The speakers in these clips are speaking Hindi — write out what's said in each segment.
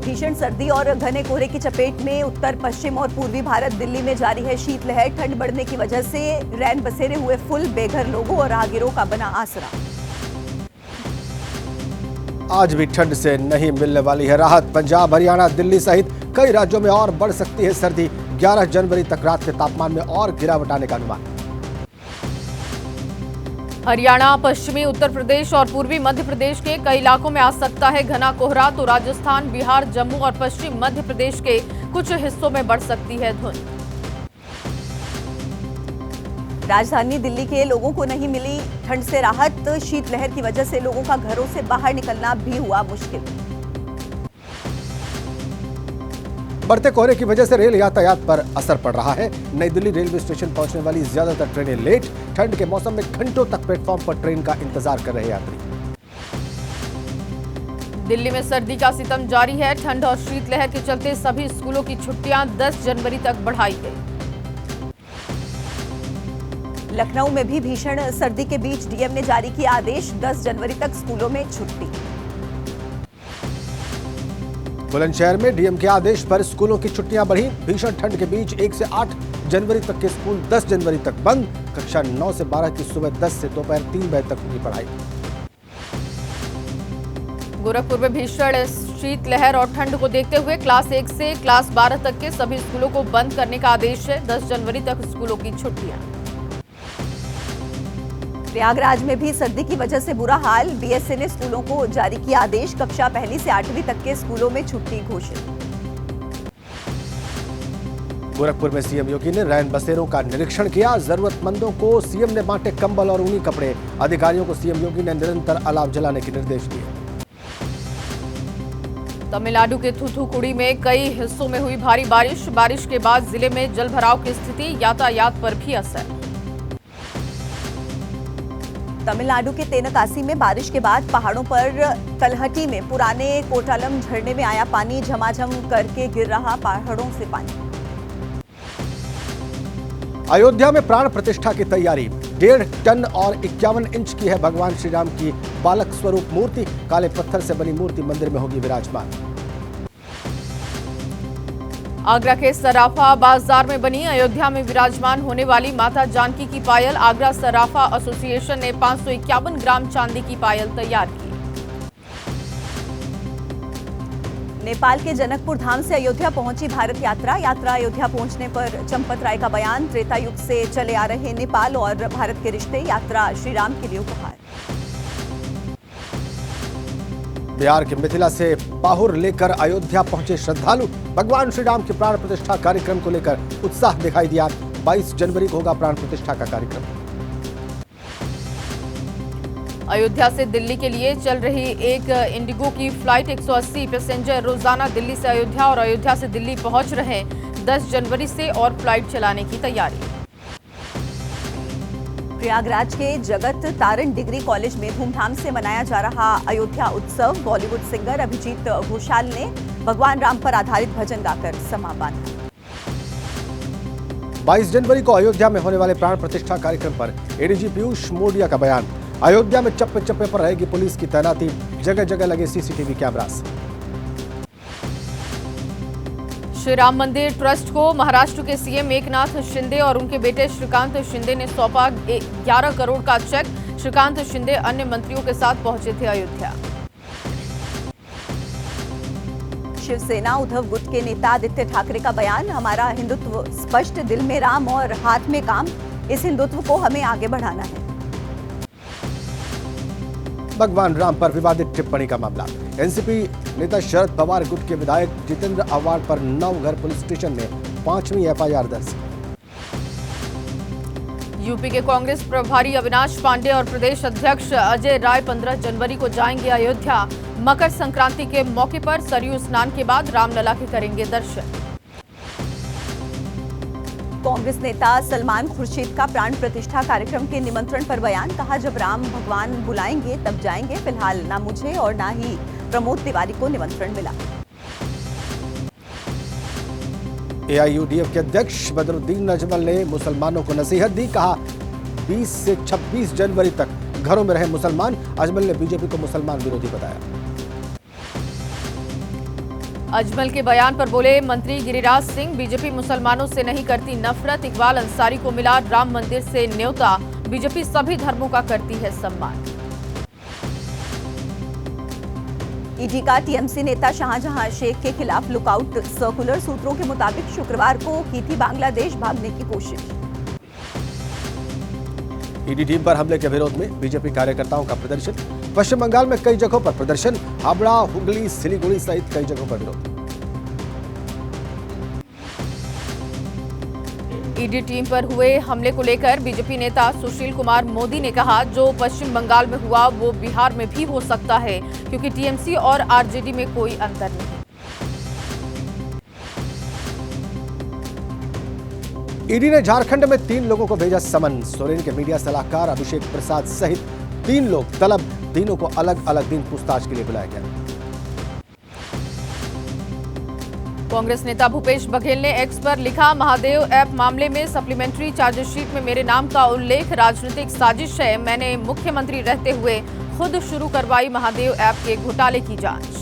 भीषण सर्दी और घने कोहरे की चपेट में उत्तर पश्चिम और पूर्वी भारत। दिल्ली में जारी है शीतलहर। ठंड बढ़ने की वजह से रैन बसेरे हुए फुल, बेघर लोगों और राहगीरों का बना आसरा। आज भी ठंड से नहीं मिलने वाली है राहत। पंजाब, हरियाणा, दिल्ली सहित कई राज्यों में और बढ़ सकती है सर्दी। 11 जनवरी तक रात के तापमान में और गिरावट आने का अनुमान। हरियाणा, पश्चिमी उत्तर प्रदेश और पूर्वी मध्य प्रदेश के कई इलाकों में आ सकता है घना कोहरा, तो राजस्थान, बिहार, जम्मू और पश्चिम मध्य प्रदेश के कुछ हिस्सों में बढ़ सकती है धुंध। राजधानी दिल्ली के लोगों को नहीं मिली ठंड से राहत। शीतलहर की वजह से लोगों का घरों से बाहर निकलना भी हुआ मुश्किल। बढ़ते कोहरे की वजह से रेल यातायात पर असर पड़ रहा है। नई दिल्ली रेलवे स्टेशन पहुंचने वाली ज्यादातर ट्रेनें लेट। ठंड के मौसम में घंटों तक प्लेटफॉर्म पर ट्रेन का इंतजार कर रहे यात्री। दिल्ली में सर्दी का सितम जारी है। ठंड और शीतलहर के चलते सभी स्कूलों की छुट्टियां 10 जनवरी तक बढ़ाई गई। लखनऊ में भी भीषण सर्दी के बीच डीएम ने जारी किया आदेश। 10 जनवरी तक स्कूलों में छुट्टी। बुलंदशहर में डीएम के आदेश पर स्कूलों की छुट्टियां बढ़ी। भीषण ठंड के बीच 1 से 8 जनवरी तक के स्कूल 10 जनवरी तक बंद। कक्षा 9 से 12 की सुबह 10 से दोपहर 3 बजे तक होगी पढ़ाई। गोरखपुर में भीषण शीतलहर और ठंड को देखते हुए क्लास 1 से क्लास 12 तक के सभी स्कूलों को बंद करने का आदेश है। 10 जनवरी तक स्कूलों की छुट्टियां। प्रयागराज में भी सर्दी की वजह से बुरा हाल। बीएसए ने स्कूलों को जारी किया आदेश। कक्षा 1 से 8वीं तक के स्कूलों में छुट्टी घोषित। गोरखपुर में सीएम योगी ने रैन बसेरों का निरीक्षण किया। जरूरतमंदों को सीएम ने बांटे कंबल और ऊनी कपड़े। अधिकारियों को सीएम योगी ने निरंतर अलाव जलाने के निर्देश दिए। तमिलनाडु के थूथुकुड़ी में कई हिस्सों में हुई भारी बारिश। बारिश के बाद जिले में जलभराव की स्थिति, यातायात पर भी असर। तमिलनाडु के तेनकासी में बारिश के बाद पहाड़ों पर तलहटी में पुराने कोटालम झरने में आया पानी। झमाझम करके गिर रहा पहाड़ों से पानी। अयोध्या में प्राण प्रतिष्ठा की तैयारी। 1.5 टन और 51 इंच की है भगवान श्री राम की बालक स्वरूप मूर्ति। काले पत्थर से बनी मूर्ति मंदिर में होगी विराजमान। आगरा के सराफा बाजार में बनी अयोध्या में विराजमान होने वाली माता जानकी की पायल। आगरा सराफा एसोसिएशन ने 551 ग्राम चांदी की पायल तैयार की। नेपाल के जनकपुर धाम से अयोध्या पहुंची भारत यात्रा। यात्रा अयोध्या पहुंचने पर चंपत राय का बयान। त्रेता युग से चले आ रहे नेपाल और भारत के रिश्ते। यात्रा श्री राम के लिए उपहार। बिहार के मिथिला से पाहुर लेकर अयोध्या पहुंचे श्रद्धालु। भगवान श्री राम के प्राण प्रतिष्ठा कार्यक्रम को लेकर उत्साह दिखाई दिया। 22 जनवरी को होगा प्राण प्रतिष्ठा का कार्यक्रम। अयोध्या से दिल्ली के लिए चल रही एक इंडिगो की फ्लाइट 180 पैसेंजर रोजाना दिल्ली से अयोध्या और अयोध्या से दिल्ली पहुंच रहे। 10 जनवरी से और फ्लाइट चलाने की तैयारी। प्रयागराज के जगत तारण डिग्री कॉलेज में धूमधाम से मनाया जा रहा अयोध्या उत्सव। बॉलीवुड सिंगर अभिजीत घोषाल ने भगवान राम पर आधारित भजन गाकर समा बांधा। 22 जनवरी को अयोध्या में होने वाले प्राण प्रतिष्ठा कार्यक्रम पर एडीजी पीयूष मोडिया का बयान। अयोध्या में चप्पे चप्पे पर रहेगी पुलिस की तैनाती। जगह जगह लगे सीसीटीवी कैमरास। श्री राम मंदिर ट्रस्ट को महाराष्ट्र के सीएम एकनाथ शिंदे और उनके बेटे श्रीकांत शिंदे ने सौंपा 11 करोड़ का चेक। श्रीकांत शिंदे अन्य मंत्रियों के साथ पहुंचे थे अयोध्या। शिवसेना उद्धव गुट के नेता आदित्य ठाकरे का बयान। हमारा हिंदुत्व स्पष्ट, दिल में राम और हाथ में काम। इस हिंदुत्व को हमें आगे बढ़ाना है। भगवान राम पर विवादित टिप्पणी का मामला। एनसीपी नेता शरद पवार गुट के विधायक जितेंद्र अवार्ड पर नवघर पुलिस स्टेशन में 5वीं एफआईआर दर्ज। यूपी के कांग्रेस प्रभारी अविनाश पांडे और प्रदेश अध्यक्ष अजय राय 15 जनवरी को जाएंगे अयोध्या। मकर संक्रांति के मौके पर सरयू स्नान के बाद रामलला के करेंगे दर्शन। कांग्रेस नेता सलमान खुर्शीद का प्राण प्रतिष्ठा कार्यक्रम के निमंत्रण पर बयान। कहा, जब राम भगवान बुलाएंगे तब जाएंगे। फिलहाल ना मुझे और ना ही प्रमोद तिवारी को निमंत्रण मिला। एआईयूडीएफ के अध्यक्ष बदरुद्दीन अजमल ने मुसलमानों को नसीहत दी। कहा, 20 से 26 जनवरी तक घरों में रहे मुसलमान। अजमल ने बीजेपी को मुसलमान विरोधी बताया। अजमल के बयान पर बोले मंत्री गिरिराज सिंह, बीजेपी मुसलमानों से नहीं करती नफरत। इकबाल अंसारी को मिला राम मंदिर से न्योता, बीजेपी सभी धर्मों का करती है सम्मान। ईडी का टीएमसी नेता शाहजहां शेख के खिलाफ लुकआउट सर्कुलर। सूत्रों के मुताबिक शुक्रवार को की थी बांग्लादेश भागने की कोशिश। ईडी टीम पर हमले के विरोध में बीजेपी कार्यकर्ताओं का प्रदर्शन। पश्चिम बंगाल में कई जगहों पर प्रदर्शन। हावड़ा, हुगली, सिलीगुड़ी सहित कई जगहों पर विरोध। ईडी टीम पर हुए हमले को लेकर बीजेपी नेता सुशील कुमार मोदी ने कहा, जो पश्चिम बंगाल में हुआ वो बिहार में भी हो सकता है, क्योंकि टीएमसी और आरजेडी में कोई अंतर नहीं। ईडी ने झारखंड में 3 लोगों को भेजा समन। सोरेन के मीडिया सलाहकार अभिषेक प्रसाद सहित 3 लोग तलब। तीनों को अलग अलग दिन पूछताछ के लिए बुलाया गया। कांग्रेस नेता भूपेश बघेल ने एक्स पर लिखा, महादेव ऐप मामले में सप्लीमेंट्री चार्जशीट में मेरे नाम का उल्लेख राजनीतिक साजिश है। मैंने मुख्यमंत्री रहते हुए खुद शुरू करवाई महादेव ऐप के घोटाले की जांच।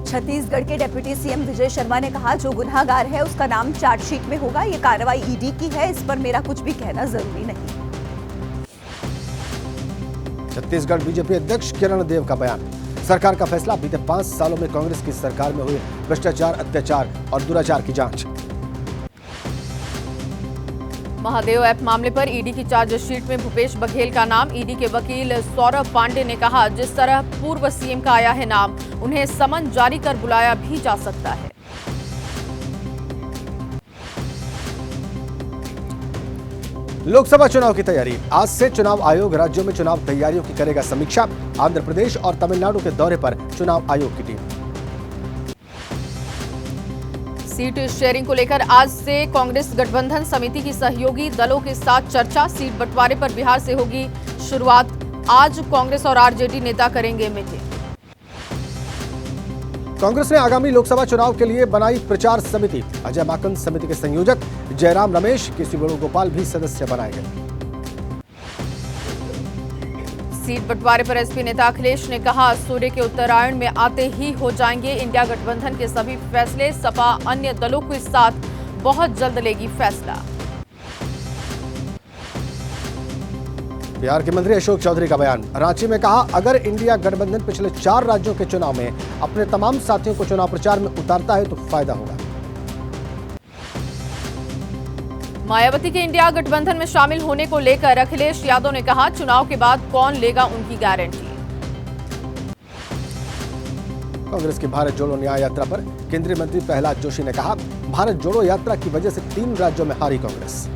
छत्तीसगढ़ के डिप्टी सीएम विजय शर्मा ने कहा, जो गुनहगार है उसका नाम चार्जशीट में होगा। ये कार्रवाई ईडी की है, इस पर मेरा कुछ भी कहना जरूरी नहीं। छत्तीसगढ़ बीजेपी अध्यक्ष किरण देव का बयान। सरकार का फैसला, बीते 5 सालों में कांग्रेस की सरकार में हुए भ्रष्टाचार, अत्याचार और दुराचार की जांच। महादेव ऐप मामले पर ईडी की चार्जशीट में भूपेश बघेल का नाम। ईडी के वकील सौरभ पांडे ने कहा, जिस तरह पूर्व सीएम का आया है नाम, उन्हें समन जारी कर बुलाया भी जा सकता है। लोकसभा चुनाव की तैयारी। आज से चुनाव आयोग राज्यों में चुनाव तैयारियों की करेगा समीक्षा। आंध्र प्रदेश और तमिलनाडु के दौरे पर चुनाव आयोग की टीम। सीट शेयरिंग को लेकर आज से कांग्रेस गठबंधन समिति की सहयोगी दलों के साथ चर्चा। सीट बंटवारे पर बिहार से होगी शुरुआत। आज कांग्रेस और आरजेडी नेता करेंगे मीटिंग। कांग्रेस ने आगामी लोकसभा चुनाव के लिए बनाई प्रचार समिति। अजय माकन समिति के संयोजक जयराम रमेश, केसी वेणुगोपाल भी सदस्य बनाए गए। सीट बंटवारे पर एसपी नेता अखिलेश ने कहा, सूर्य के उत्तरायण में आते ही हो जाएंगे इंडिया गठबंधन के सभी फैसले। सपा अन्य दलों के साथ बहुत जल्द लेगी फैसला। बिहार के मंत्री अशोक चौधरी का बयान। रांची में कहा, अगर इंडिया गठबंधन पिछले 4 राज्यों के चुनाव में अपने तमाम साथियों को चुनाव प्रचार में उतारता है तो फायदा होगा। मायावती के इंडिया गठबंधन में शामिल होने को लेकर अखिलेश यादव ने कहा, चुनाव के बाद कौन लेगा उनकी गारंटी। कांग्रेस की भारत जोड़ो न्याय यात्रा पर केंद्रीय मंत्री प्रहलाद जोशी ने कहा, भारत जोड़ो यात्रा की वजह से 3 राज्यों में हारी कांग्रेस।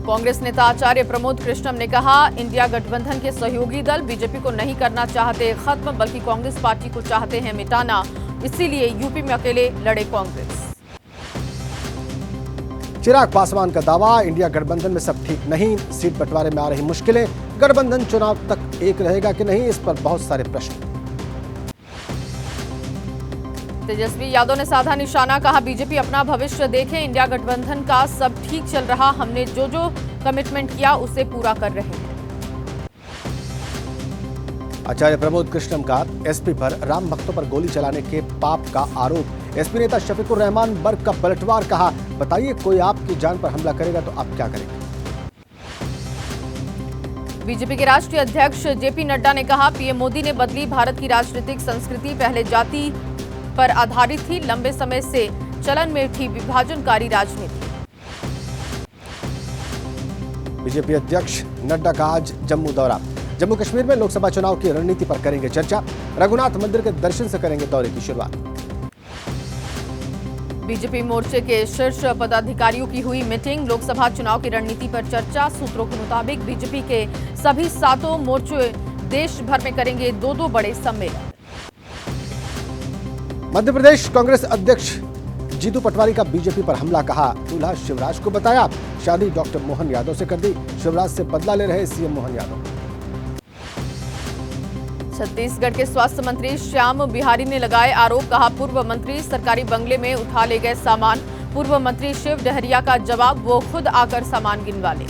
कांग्रेस नेता आचार्य प्रमोद कृष्णम ने कहा, इंडिया गठबंधन के सहयोगी दल बीजेपी को नहीं करना चाहते खत्म, बल्कि कांग्रेस पार्टी को चाहते हैं मिटाना। इसीलिए यूपी में अकेले लड़े कांग्रेस। चिराग पासवान का दावा, इंडिया गठबंधन में सब ठीक नहीं। सीट बंटवारे में आ रही मुश्किलें। गठबंधन चुनाव तक एक रहेगा कि नहीं, इस पर बहुत सारे प्रश्न। तेजस्वी यादव ने साधा निशाना, कहा, बीजेपी अपना भविष्य देखे। इंडिया गठबंधन का सब ठीक चल रहा, हमने जो जो कमिटमेंट किया उसे पूरा कर रहे हैं। आचार्य प्रमोद कृष्णम का एसपी पर राम भक्तों पर गोली चलाने के पाप का आरोप। एसपी नेता शफीकुर रहमान बर्क का पलटवार। कहा, बताइए कोई आपकी जान पर हमला करेगा तो आप क्या करेंगे। बीजेपी के राष्ट्रीय अध्यक्ष जेपी नड्डा ने कहा, पीएम मोदी ने बदली भारत की राजनीतिक संस्कृति। पहले जाति पर आधारित थी, लंबे समय से चलन में थी विभाजनकारी राजनीति। बीजेपी अध्यक्ष नड्डा का आज जम्मू दौरा। जम्मू कश्मीर में लोकसभा चुनाव की रणनीति पर करेंगे चर्चा। रघुनाथ मंदिर के दर्शन से करेंगे दौरे की शुरुआत। बीजेपी मोर्चे के शीर्ष पदाधिकारियों की हुई मीटिंग। लोकसभा चुनाव की रणनीति पर चर्चा। सूत्रों के मुताबिक बीजेपी के सभी 7 मोर्चे देश भर में करेंगे 2-2 बड़े सम्मेलन। मध्य प्रदेश कांग्रेस अध्यक्ष जीतू पटवारी का बीजेपी पर हमला। कहा, दूल्हा शिवराज को बताया, शादी डॉक्टर मोहन यादव से कर दी। शिवराज से बदला ले रहे सीएम मोहन यादव। छत्तीसगढ़ के स्वास्थ्य मंत्री श्याम बिहारी ने लगाए आरोप। कहा, पूर्व मंत्री सरकारी बंगले में उठा ले गए सामान। पूर्व मंत्री शिव डहरिया का जवाब, वो खुद आकर सामान गिनवा ले।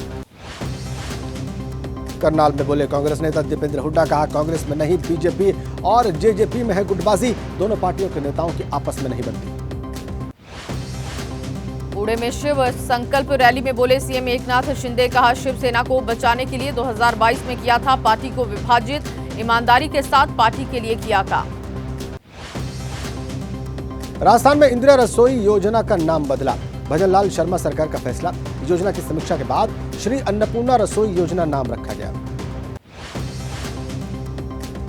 करनाल में बोले कांग्रेस नेता दीपेंद्र हुड्डा, कहा कांग्रेस में नहीं बीजेपी और जेजेपी में है गुटबाजी, दोनों पार्टियों के नेताओं की आपस में नहीं बनती। पुणे में शिव संकल्प रैली में बोले सीएम एकनाथ शिंदे, कहा शिवसेना को बचाने के लिए 2022 में किया था पार्टी को विभाजित, ईमानदारी के साथ पार्टी के लिए किया काम। राजस्थान में इंदिरा रसोई योजना का नाम बदला, भजनलाल शर्मा सरकार का फैसला, योजना की समीक्षा के बाद श्री अन्नपूर्णा रसोई योजना नाम रखा गया।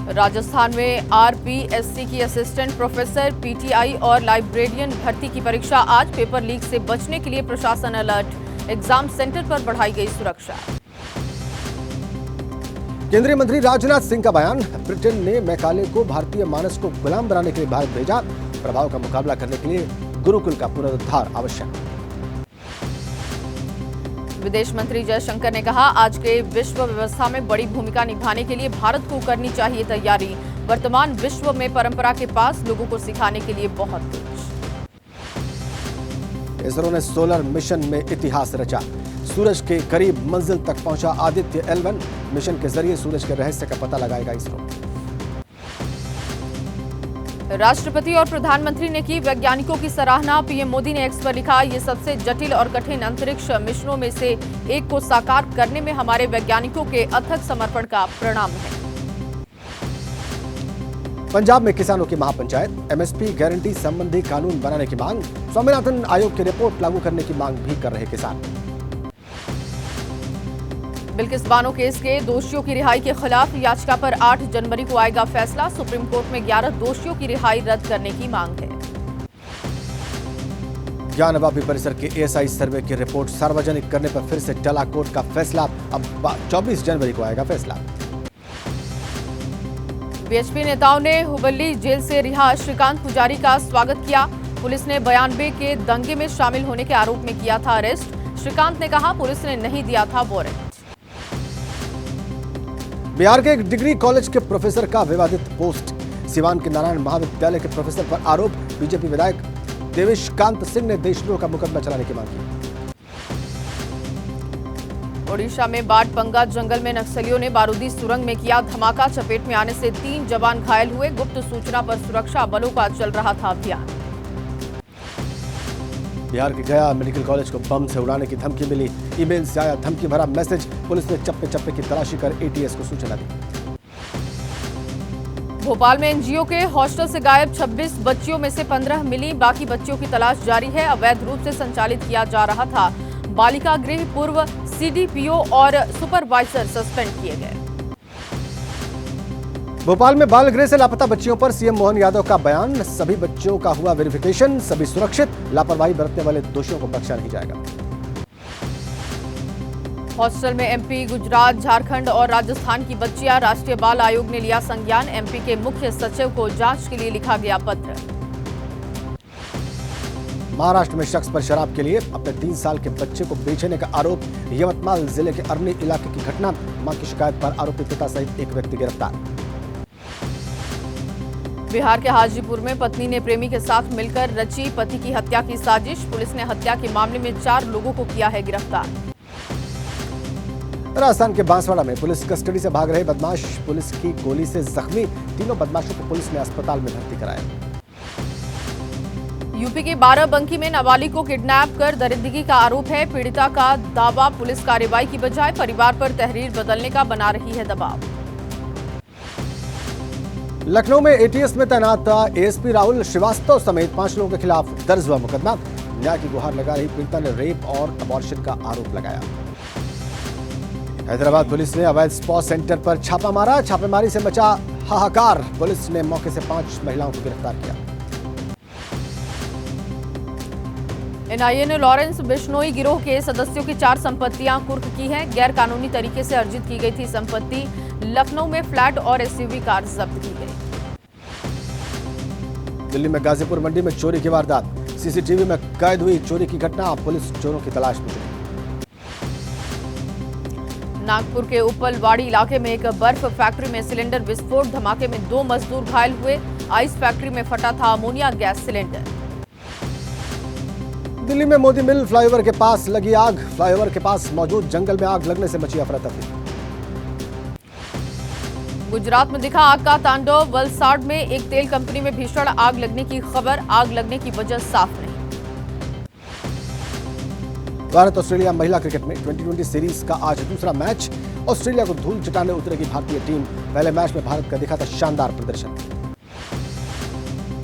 राजस्थान में आरपीएससी की असिस्टेंट प्रोफेसर, पीटीआई और लाइब्रेरियन भर्ती की परीक्षा आज, पेपर लीक से बचने के लिए प्रशासन अलर्ट, एग्जाम सेंटर पर बढ़ाई गई सुरक्षा। केंद्रीय मंत्री राजनाथ सिंह का बयान, ब्रिटेन ने मैकाले को भारतीय मानस को गुलाम बनाने के लिए भारत भेजा, प्रभाव का मुकाबला करने के लिए गुरुकुल का पुनरुद्धार आवश्यक। विदेश मंत्री जयशंकर ने कहा, आज के विश्व व्यवस्था में बड़ी भूमिका निभाने के लिए भारत को करनी चाहिए तैयारी, वर्तमान विश्व में परंपरा के पास लोगों को सिखाने के लिए बहुत कुछ। इसरो ने सोलर मिशन में इतिहास रचा, सूरज के करीब मंजिल तक पहुंचा आदित्य L1 मिशन के जरिए सूरज के रहस्य का पता लगाएगा इसरो। राष्ट्रपति और प्रधानमंत्री ने की वैज्ञानिकों की सराहना, पीएम मोदी ने एक्स पर लिखा, ये सबसे जटिल और कठिन अंतरिक्ष मिशनों में से एक को साकार करने में हमारे वैज्ञानिकों के अथक समर्पण का प्रणाम है। पंजाब में किसानों की महापंचायत, एमएसपी गारंटी संबंधी कानून बनाने की मांग, स्वामीनाथन आयोग की रिपोर्ट लागू करने की मांग भी कर रहे किसान। बिल्किस बानो केस के दोषियों की रिहाई के खिलाफ याचिका पर 8 जनवरी को आएगा फैसला, सुप्रीम कोर्ट में 11 दोषियों की रिहाई रद्द करने की मांग है। ज्ञानवापी परिसर के एएसआई सर्वे की रिपोर्ट सार्वजनिक करने पर फिर से टला कोर्ट का फैसला, अब 24 जनवरी को आएगा फैसला। बीएचपी नेताओं ने हुबली जेल से रिहा श्रीकांत पुजारी का स्वागत किया, पुलिस ने 92 के दंगे में शामिल होने के आरोप में किया था अरेस्ट, श्रीकांत ने कहा पुलिस ने नहीं दिया था वारंट। बिहार के एक डिग्री कॉलेज के प्रोफेसर का विवादित पोस्ट, सिवान के नारायण महाविद्यालय के प्रोफेसर पर आरोप, बीजेपी विधायक देवेशकांत सिंह ने देशद्रोह का मुकदमा चलाने की मांग की। ओडिशा में बाटपंगा जंगल में नक्सलियों ने बारूदी सुरंग में किया धमाका, चपेट में आने से 3 जवान घायल हुए, गुप्त सूचना पर सुरक्षा बलों का चल रहा था अभियान। बिहार के गया मेडिकल कॉलेज को बम से उड़ाने की धमकी मिली, ईमेल से आया धमकी भरा मैसेज, पुलिस ने चप्पे चप्पे की तलाशी कर एटीएस को सूचना दी। भोपाल में एनजीओ के हॉस्टल से गायब 26 बच्चियों में से 15 मिली, बाकी बच्चियों की तलाश जारी है, अवैध रूप से संचालित किया जा रहा था। बालिका गृह पूर्व सीडीपीओ और सुपरवाइजर सस्पेंड किए गए। भोपाल में बाल गृह से लापता बच्चियों पर सीएम मोहन यादव का बयान, सभी बच्चियों का हुआ वेरिफिकेशन, सभी सुरक्षित, लापरवाही बरतने वाले दोषियों को बख्शा नहीं जाएगा। हॉस्टल में एमपी, गुजरात, झारखंड और राजस्थान की बच्चियां, राष्ट्रीय बाल आयोग ने लिया संज्ञान, एमपी के मुख्य सचिव को जांच के लिए लिखा गया पत्र। महाराष्ट्र में शख्स पर शराब के लिए अपने 3 साल के बच्चे को बेचने का आरोप, यवतमाल जिले के अरनी इलाके की घटना, मां की शिकायत पर आरोपी पिता सहित एक व्यक्ति गिरफ्तार। बिहार के हाजीपुर में पत्नी ने प्रेमी के साथ मिलकर रची पति की हत्या की साजिश, पुलिस ने हत्या के मामले में 4 लोगों को किया है गिरफ्तार। राजस्थान के बांसवाड़ा में पुलिस कस्टडी से भाग रहे बदमाश पुलिस की गोली से जख्मी, तीनों बदमाशों को पुलिस ने अस्पताल में भर्ती कराया। यूपी के बाराबंकी में नाबालिग को किडनैप कर दरिंदगी का आरोप है, पीड़िता का दावा पुलिस कार्रवाई की बजाय परिवार पर तहरीर बदलने का बना रही है दबाव। लखनऊ में एटीएस में तैनात एएसपी राहुल श्रीवास्तव समेत 5 लोगों के खिलाफ दर्ज हुआ मुकदमा, न्याय की गुहार लगा रही पीड़िता ने रेप और अबॉर्शन का आरोप लगाया। हैदराबाद पुलिस ने अवैध स्पा सेंटर पर छापा मारा, छापेमारी से मचा हाहाकार, पुलिस ने मौके से 5 महिलाओं को गिरफ्तार किया। एनआईए ने लॉरेंस बिश्नोई गिरोह के सदस्यों की 4 संपत्तियां कुर्क की हैं, गैर कानूनी तरीके से अर्जित की गई थी संपत्ति, लखनऊ में फ्लैट और एसयूवी कार जब्त की गई। दिल्ली में गाजीपुर मंडी में चोरी की वारदात, सीसीटीवी में कैद हुई चोरी की घटना, पुलिस चोरों की तलाश में जुटी। नागपुर के उपलवाड़ी इलाके में एक बर्फ फैक्ट्री में सिलेंडर विस्फोट, धमाके में 2 मजदूर घायल हुए, आइस फैक्ट्री में फटा था अमोनिया गैस सिलेंडर। दिल्ली में मोदी मिल फ्लाईओवर के पास लगी आग, फ्लाईओवर के पास मौजूद जंगल में आग लगने से मची अफरा तफरी। गुजरात में दिखा आग का तांडव। वलसाड में एक तेल कंपनी में भीषण आग लगने की खबर। आग लगने की वजह साफ नहीं। भारत ऑस्ट्रेलिया महिला क्रिकेट में टी20 सीरीज का आज दूसरा मैच। ऑस्ट्रेलिया को धूल चटाने उतरेगी भारतीय टीम। पहले मैच में भारत का दिखा था शानदार प्रदर्शन।